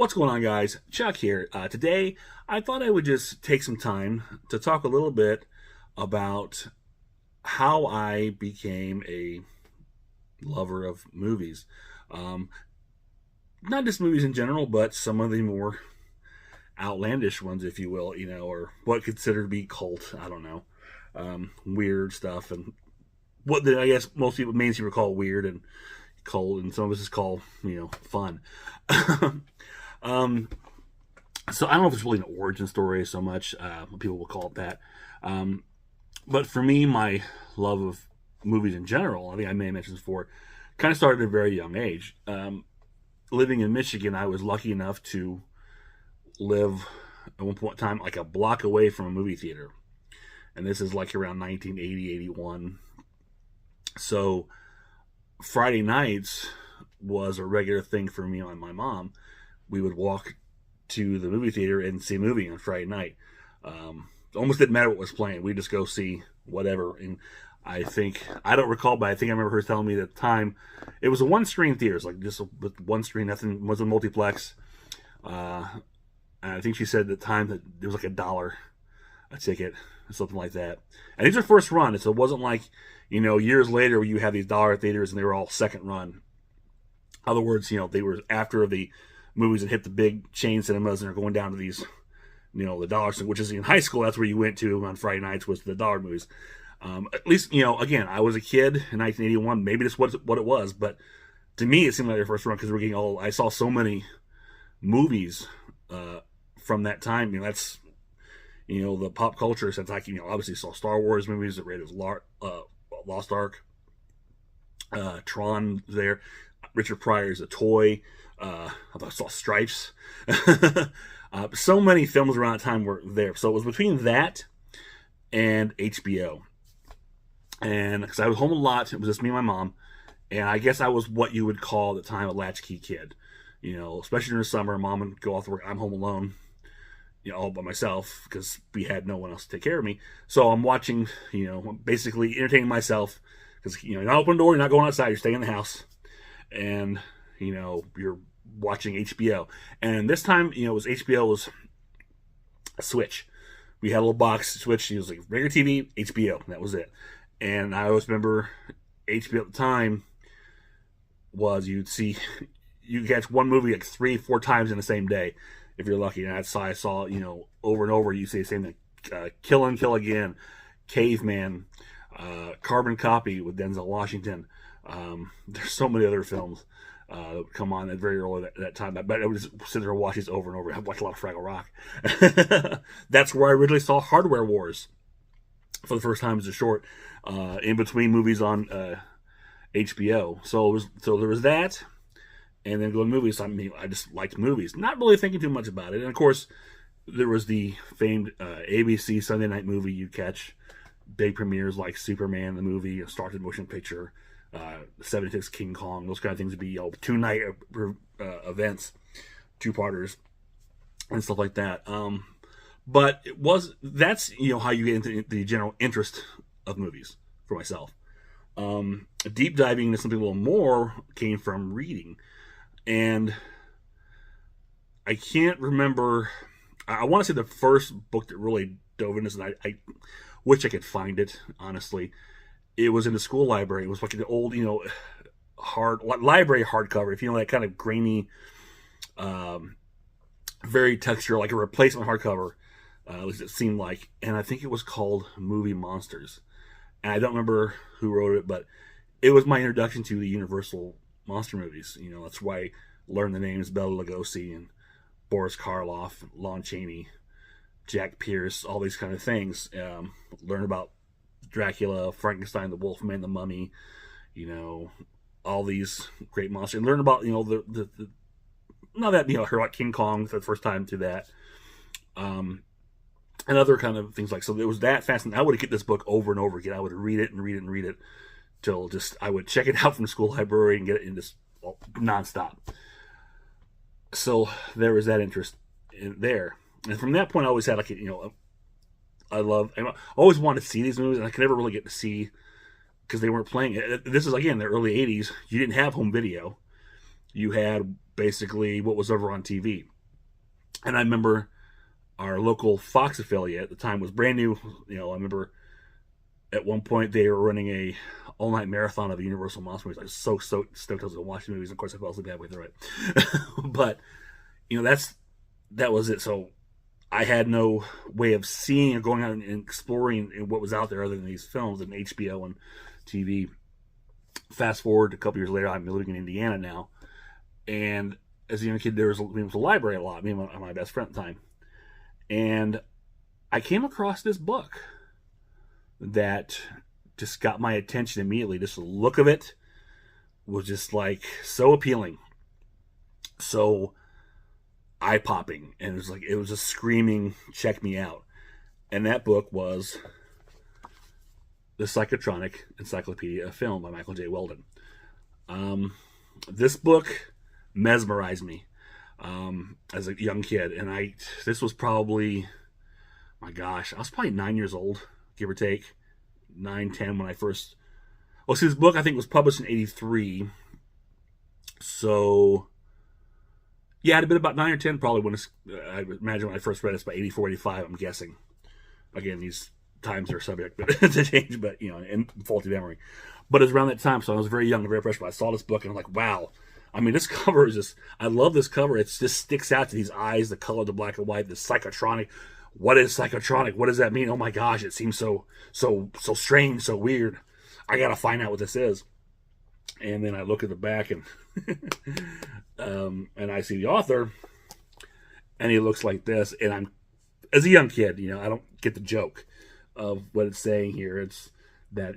What's going on, guys? Chuck here. Today, I thought I would just take some time to talk a little bit about how I became a lover of movies. Um, Not just movies in general, but some of the more outlandish ones, if you will, or what considered to be cult. I don't know. Weird stuff, and I guess most people, mainstream, call weird and cult, and some of us is called, fun. Um, so I don't know if it's really an origin story so much. People will call it that. But for me, my love of movies in general, I think I may have mentioned this before, kind of started at a very young age. Living in Michigan, I was lucky enough to live at one point in time like a block away from a movie theater. And this is like around 1980, 81. So Friday nights was a regular thing for me and my mom. We would walk to the movie theater and see a movie on Friday night. Almost didn't matter what was playing. We'd just go see whatever. And I don't recall, but I think I remember her telling me at the time, it was a one-screen theater. It's like just with one screen, nothing, wasn't multiplex. And I think she said at the time that it was like $1 a ticket, something like that. And these were first run, so it wasn't like, years later where you have these dollar theaters and they were all second run. In other words, they were after the movies that hit the big chain cinemas and are going down to these, the dollar, which is in high school. That's where you went to on Friday nights, was the dollar movies. At least, again, I was a kid in 1981. Maybe this was what it was, but to me, it seemed like their first run because we're getting old. I saw so many movies from that time. That's, the pop culture sense. Obviously saw Star Wars movies, the Raiders Lost Ark, Tron there, Richard Pryor's A Toy. I saw Stripes. So many films around that time were there. So it was between that and HBO. And because I was home a lot, it was just me and my mom. And I guess I was what you would call at the time a latchkey kid. Especially during the summer, mom would go off to work. I'm home alone, all by myself because we had no one else to take care of me. So I'm watching, basically entertaining myself because, you're not opening the door, you're not going outside, you're staying in the house. And, you're watching HBO. And this time, it was HBO was a switch. We had a little box switch. It was like regular TV, HBO. And that was it. And I always remember HBO at the time was you catch one movie like 3-4 times in the same day if you're lucky. And that's how I saw, over and over. You see the same thing: Kill and Kill Again, Caveman, Carbon Copy with Denzel Washington. There's so many other films that would come on at very early that time. But I would just sit there and watch these over and over. I've watched a lot of Fraggle Rock. That's where I originally saw Hardware Wars for the first time as a short, in between movies on HBO. So there was that, and then going to movies. I just liked movies, not really thinking too much about it. And of course, there was the famed ABC Sunday night movie you'd catch, big premieres like Superman the movie, a started motion picture, 76 King Kong. Those kind of things would be 2-night events, 2-parters, and stuff like that. But that's how you get into the general interest of movies for myself. Deep diving into something a little more came from reading. And I can't remember, I want to say the first book that really dove into this, and I wish I could find it, honestly. It was in the school library. It was like an old, library hardcover, if you know, that kind of grainy, very texture, like a replacement hardcover, at least it seemed like. And I think it was called Movie Monsters. And I don't remember who wrote it, but it was my introduction to the Universal monster movies. That's why I learned the names Bela Lugosi and Boris Karloff, Lon Chaney, Jack Pierce, all these kind of things. Learn about Dracula, Frankenstein, the Wolfman, the Mummy, all these great monsters. And learn about, the not that, her like King Kong for the first time to that. And other kind of things like, so it was that fascinating. I would get this book over and over again. I would read it and read it and read it till I would check it out from the school library and get it in just nonstop. So there was that interest in there. And from that point, I always had I always wanted to see these movies, and I could never really get to see because they weren't playing it. This is, again, the early 80s. You didn't have home video. you had basically what was over on TV. And I remember our local Fox affiliate at the time was brand new. I remember at one point they were running a all-night marathon of the Universal Monster movies. I was so stoked I was going to watch the movies. Of course, I fell asleep halfway through it. But that was it. So I had no way of seeing or going out and exploring what was out there other than these films and HBO and TV. Fast forward a couple years later, I'm living in Indiana now, and as a young kid, there was a library a lot. Me and my best friend at the time, and I came across this book that just got my attention immediately. Just the look of it was just like so appealing, so eye-popping, and it was just screaming, "Check me out!" And that book was the Psychotronic Encyclopedia of Film by Michael J. Weldon. This book mesmerized me as a young kid, and this was probably, my gosh, I was probably 9 years old, give or take, 9, 10 when I first. Well, see, this book I think was published in '83, so yeah, it'd been about 9 or 10 probably when I imagine when I first read it. It's about 84, 85, I'm guessing. Again, these times are subject to change, but and faulty memory. But it was around that time, so I was very young and very fresh. But I saw this book and I'm like, wow. I mean, this cover is just—I love this cover. It just sticks out to these eyes, the color, the black and white, the Psychotronic. What is Psychotronic? What does that mean? Oh my gosh, it seems so strange, so weird. I gotta find out what this is. And then I look at the back and and I see the author, and he looks like this. And I'm, as a young kid, I don't get the joke of what it's saying here. It's that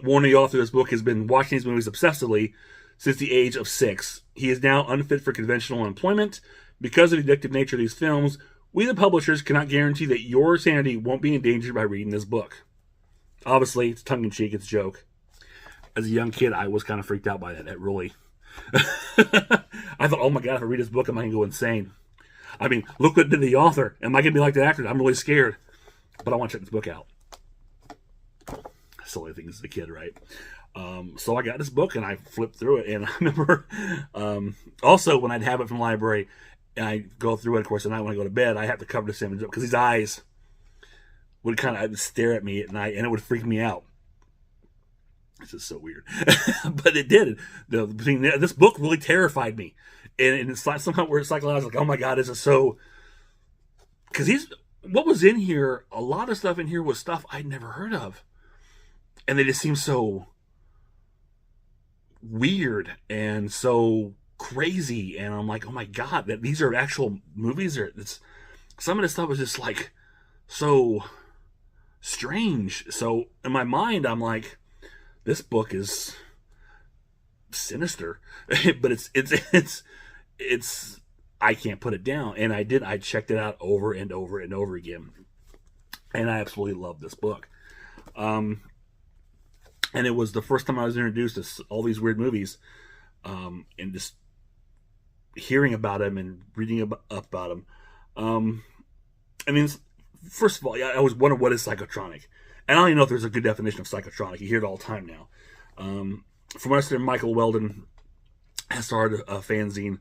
one of the authors of this book has been watching these movies obsessively since the age of 6. He is now unfit for conventional employment because of the addictive nature of these films. We, the publishers, cannot guarantee that your sanity won't be endangered by reading this book. Obviously, it's tongue-in-cheek, it's a joke. As a young kid, I was kind of freaked out by that. That really... I thought, oh my god, if I read this book, am I going to go insane? I mean, look what did the author. Am I going to be like the actor? I'm really scared. But I want to check this book out. Silly things as a kid, right? So I got this book and I flipped through it. And I remember also when I'd have it from the library and I go through it, of course, at night when I go to bed, I have to cover this image up because these eyes would kind of stare at me at night and it would freak me out. This is so weird. But it did. This book really terrified me. And it's like somehow where it's like, I was like, oh my God, this is so... Because what was in here, a lot of stuff in here was stuff I'd never heard of. And they just seem so weird and so crazy. And I'm like, oh my God, that these are actual movies. Some of this stuff was just like so strange. So in my mind, I'm like, this book is sinister, but it's I can't put it down. And I checked it out over and over and over again. And I absolutely love this book. And it was the first time I was introduced to all these weird movies, and just hearing about them and reading about them. I mean, first of all, I always wonder what is psychotronic. And I don't even know if there's a good definition of psychotronic. You hear it all the time now. From what I understand, Michael Weldon has started a fanzine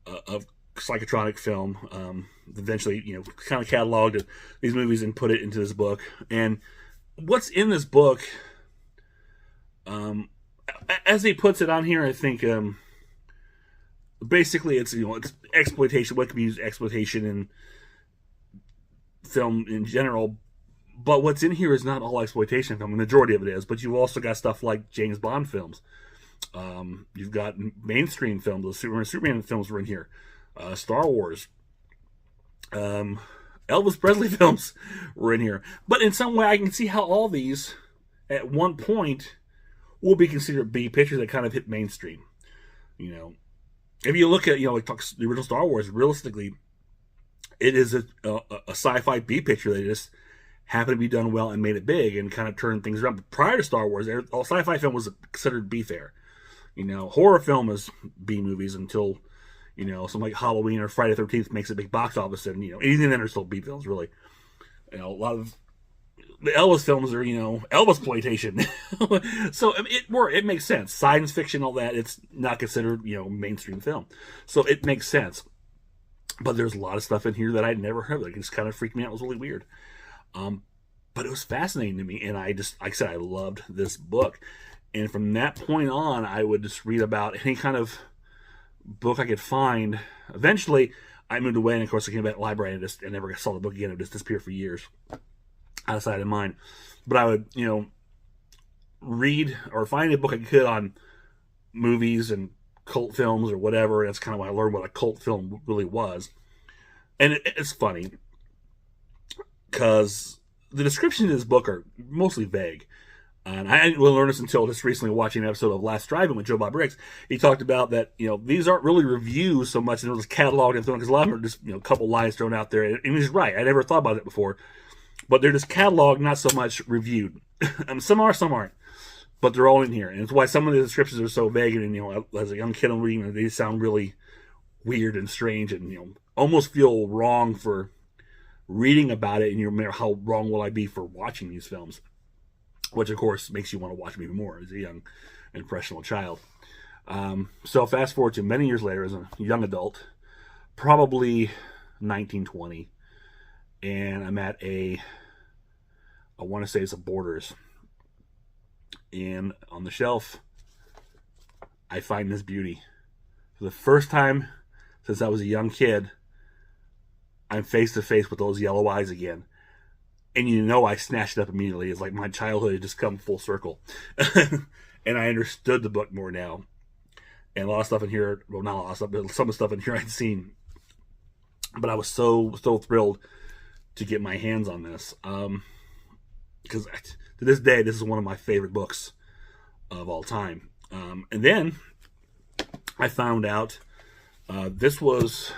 of psychotronic film. Eventually, kind of cataloged these movies and put it into this book. And what's in this book, as he puts it on here, I think basically it's exploitation. What can be used exploitation in film in general. But what's in here is not all exploitation film. The majority of it is. But you've also got stuff like James Bond films. You've got mainstream films. The Superman films were in here. Star Wars. Elvis Presley films were in here. But in some way, I can see how all these, at one point, will be considered B pictures that kind of hit mainstream. If you look at, like the original Star Wars, realistically, it is a sci-fi B picture that just happened to be done well and made it big and kind of turned things around. But prior to Star Wars, all sci-fi film was considered B fare. Horror film is B movies until, something like Halloween or Friday the 13th makes a big box office, and anything then are still B films, really. A lot of the Elvis films are, Elvis exploitation. So it makes sense. Science fiction, all that, it's not considered, mainstream film. So it makes sense. But there's a lot of stuff in here that I'd never heard of. It just kind of freaked me out. It was really weird. But it was fascinating to me. And like I said, I loved this book. And from that point on, I would just read about any kind of book I could find. Eventually, I moved away, and of course, I came back to the library and I never saw the book again. It just disappeared for years, out of sight of mind. But I would, read or find a book I could on movies and cult films or whatever. That's kind of when I learned what a cult film really was. And it's funny because the descriptions of this book are mostly vague. And I didn't really learn this until just recently watching an episode of Last Drive-In with Joe Bob Briggs. He talked about that, these aren't really reviews so much, and it was cataloged and thrown, because a lot of them are just, a couple lines thrown out there. And he's right. I never thought about it before. But they're just cataloged, not so much reviewed. Some are, some aren't. But they're all in here. And it's why some of the descriptions are so vague. And, as a young kid, I'm reading them, they sound really weird and strange and, almost feel wrong for reading about it. And you remember, how wrong will I be for watching these films? Which, of course, makes you want to watch them even more as a young, impressionable child. So fast forward to many years later as a young adult, probably 1920, and I'm at I want to say it's a Borders. And on the shelf, I find this beauty. For the first time since I was a young kid, I'm face to face with those yellow eyes again. And I snatched it up immediately. It's like my childhood had just come full circle. And I understood the book more now. And a lot of stuff in here, well, not a lot of stuff, but some of the stuff in here I'd seen. But I was so thrilled to get my hands on this. Because to this day, this is one of my favorite books of all time. And then I found out this was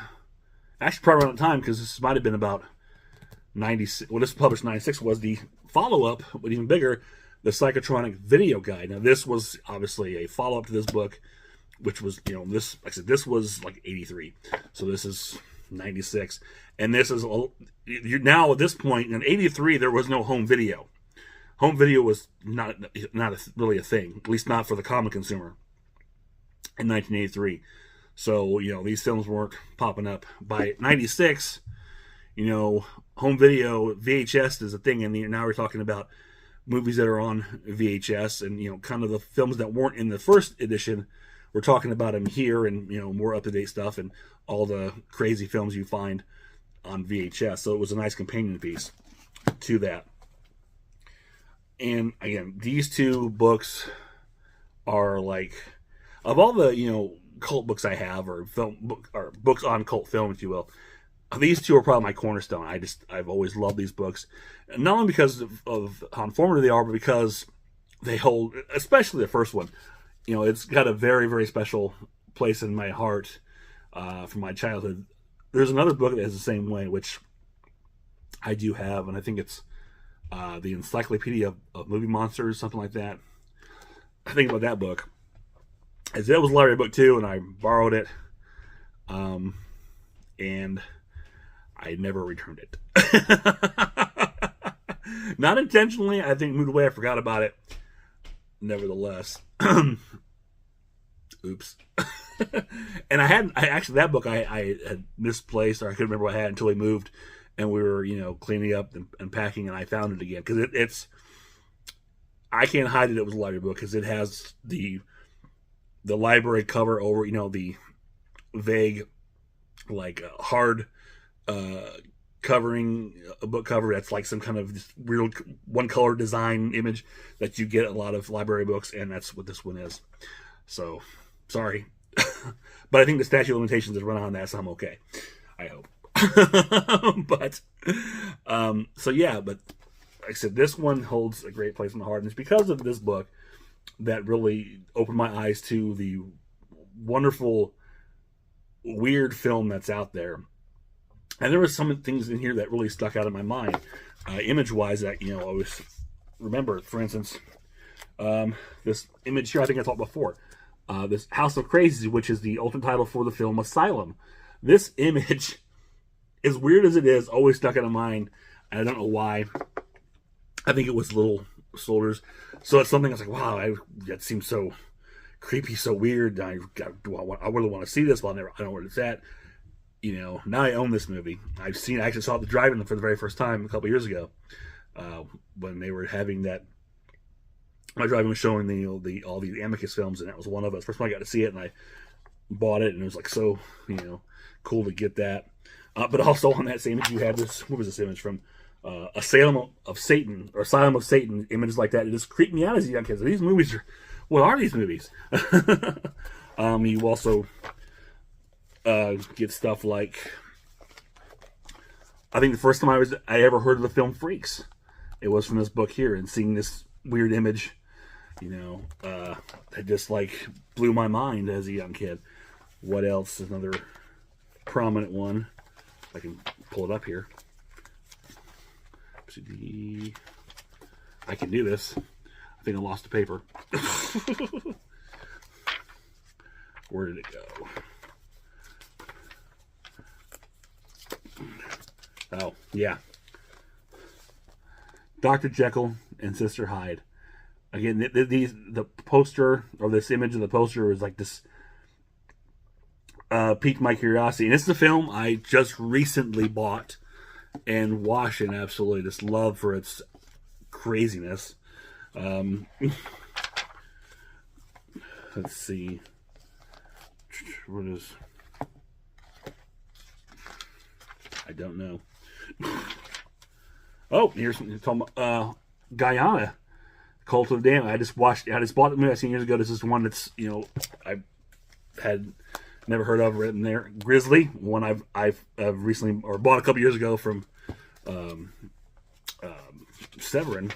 actually probably around the time, because this might have been about 96. Well, this was published in 96, was the follow-up, but even bigger, the Psychotronic video guide. Now, this was obviously a follow-up to this book, which was, this, like I said, this was like 83. So this is 96. And this is, now at this point, in 83, there was no home video. Home video was not really a thing, at least not for the common consumer in 1983. So, these films weren't popping up. By 96, home video, VHS is a thing, and now we're talking about movies that are on VHS, and kind of the films that weren't in the first edition. We're talking about them here, and more up-to-date stuff, and all the crazy films you find on VHS. So it was a nice companion piece to that. And again, these two books are like, of all the cult books I have, or books on cult film, if you will, these two are probably my cornerstone. I've always loved these books, not only because of how informative they are, but because they hold, especially the first one, it's got a very, very special place in my heart from my childhood. There's another book that has the same way, which I do have, and I think it's the Encyclopedia of Movie Monsters, something like that. I think about that book. As that was a library book too, and I borrowed it, and I never returned it. Not intentionally. I think moved away. I forgot about it. Nevertheless, oops. And actually that book I had misplaced, or I couldn't remember what I had until we moved, and we were cleaning up and packing, and I found it again, because it's I can't hide it. It was a library book because it has the library cover over the vague, like hard covering, a book cover that's like some kind of real one color design image that you get a lot of library books, and that's what this one is. So sorry. But I think the statute of limitations has run on that, so I'm okay, I hope. But so yeah, but like I said, this one holds a great place in my heart, and it's because of this book that really opened my eyes to the wonderful, weird film that's out there. And there were some things in here that really stuck out in my mind, image-wise, that I always remember. For instance, this image here, I think I talked before, this House of Crazy, which is the ultimate title for the film Asylum. This image, as weird as it is, always stuck in my mind, and I don't know why. I think it was Little Soldiers. So it's something I was like, wow, that seems so creepy, so weird. I really want to see this, but I don't know where it's at. Now I own this movie. I actually saw it the drive-in for the very first time a couple years ago, when they were having that. My drive-in was showing all the Amicus films, and that was one of us. First time I got to see it, and I bought it, and it was like so cool to get that. But also on that same image, you had this. What was this image from? Asylum of Satan or Asylum of Satan. Images like that. It just creeped me out as a young kid. These movies are. What are these movies? You also get stuff like. I think the first time I ever heard of the film Freaks, it was from this book here, and seeing this weird image, it just like blew my mind as a young kid. What else? Another prominent one. I can pull it up here. I can do this. I think I lost the paper. Where did it go? Oh, yeah. Dr. Jekyll and Sister Hyde. Again, the poster, or this image of the poster was like this, piqued my curiosity. And it's the film I just recently bought and watched, and absolutely just love for its craziness. Let's see. What is... I don't know. Oh, here's talking about Guyana, Cult of the Damned. I just bought the movie I seen years ago. This is one that's I had never heard of, written there. Grizzly, one I've recently or bought a couple years ago from Severin.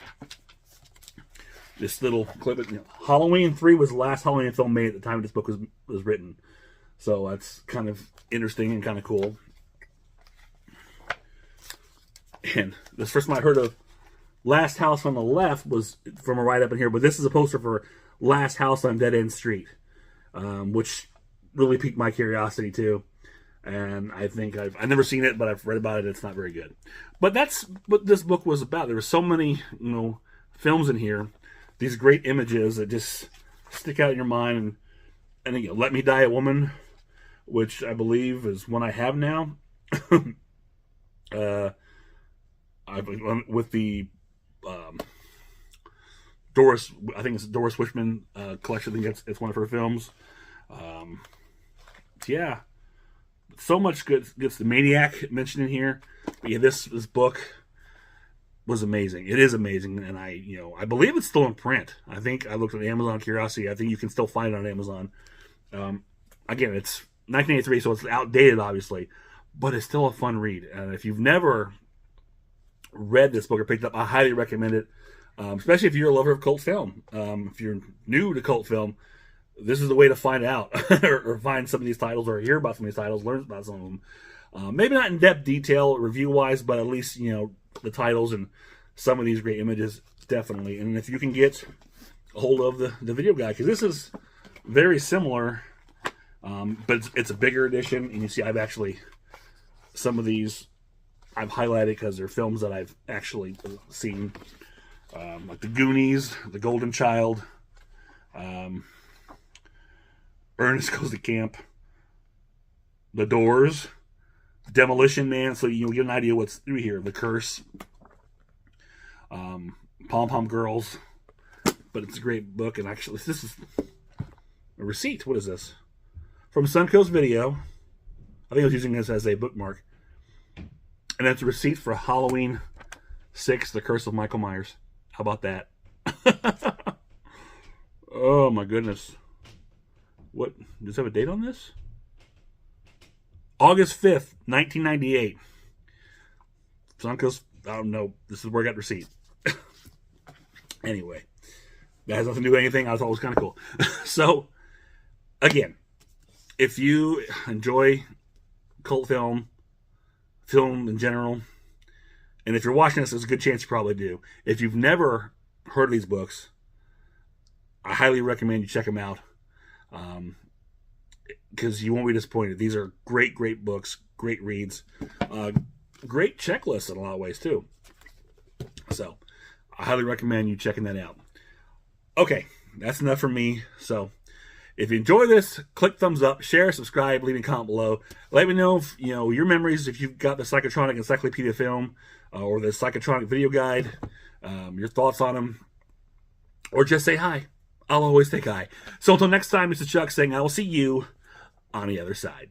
This little clip. Halloween 3 was the last Halloween film made at the time this book was written. So that's kind of interesting and kind of cool. And the first time I heard of Last House on the Left was from a write-up in here, but this is a poster for Last House on Dead End Street, which really piqued my curiosity too. And I think I've never seen it, but I've read about it. It's not very good. But that's what this book was about. There were so many, films in here, these great images that just stick out in your mind. And Let Me Die a Woman, which I believe is one I have now. With the Doris, I think it's Doris Wishman collection. I think it's one of her films. Yeah, so much good. Gets the Maniac mentioned in here. But yeah, this book was amazing. It is amazing, and I believe it's still in print. I think I looked at Amazon Curiosity. I think you can still find it on Amazon. Again, it's 1983, so it's outdated, obviously, but it's still a fun read. And if you've never read this book or picked up, I highly recommend it, especially if you're a lover of cult film. If you're new to cult film, this is the way to find out or find some of these titles, or hear about some of these titles, learn about some of them. Maybe not in depth detail review wise, but at least the titles and some of these great images, definitely. And if you can get a hold of the video guide, because this is very similar, but it's a bigger edition. And you see, I've actually some of these I've highlighted because they're films that I've actually seen, like The Goonies, The Golden Child, Ernest Goes to Camp, The Doors, Demolition Man, so you get an idea what's through here. The Curse, Pom Pom Girls, but it's a great book. And actually, this is a receipt. What is this? From Suncoast Video. I think I was using this as a bookmark. And that's a receipt for Halloween 6, The Curse of Michael Myers. How about that? Oh my goodness. What? Does it have a date on this? August 5th, 1998. Suncoast, I don't know. This is where I got the receipt. Anyway, that has nothing to do with anything. I thought it was kind of cool. So, again, if you enjoy cult film in general, and if you're watching this, there's a good chance you probably do. If you've never heard of these books, I highly recommend you check them out, because you won't be disappointed. These are great, great books, great reads, great checklists in a lot of ways too. So I highly recommend you checking that out. Okay, that's enough for me. So if you enjoy this, click thumbs up, share, subscribe, leave a comment below. Let me know if, your memories, if you've got the Psychotronic Encyclopedia film or the Psychotronic video guide, your thoughts on them, or just say hi. I'll always say hi. So until next time, Mr. Chuck saying I will see you on the other side.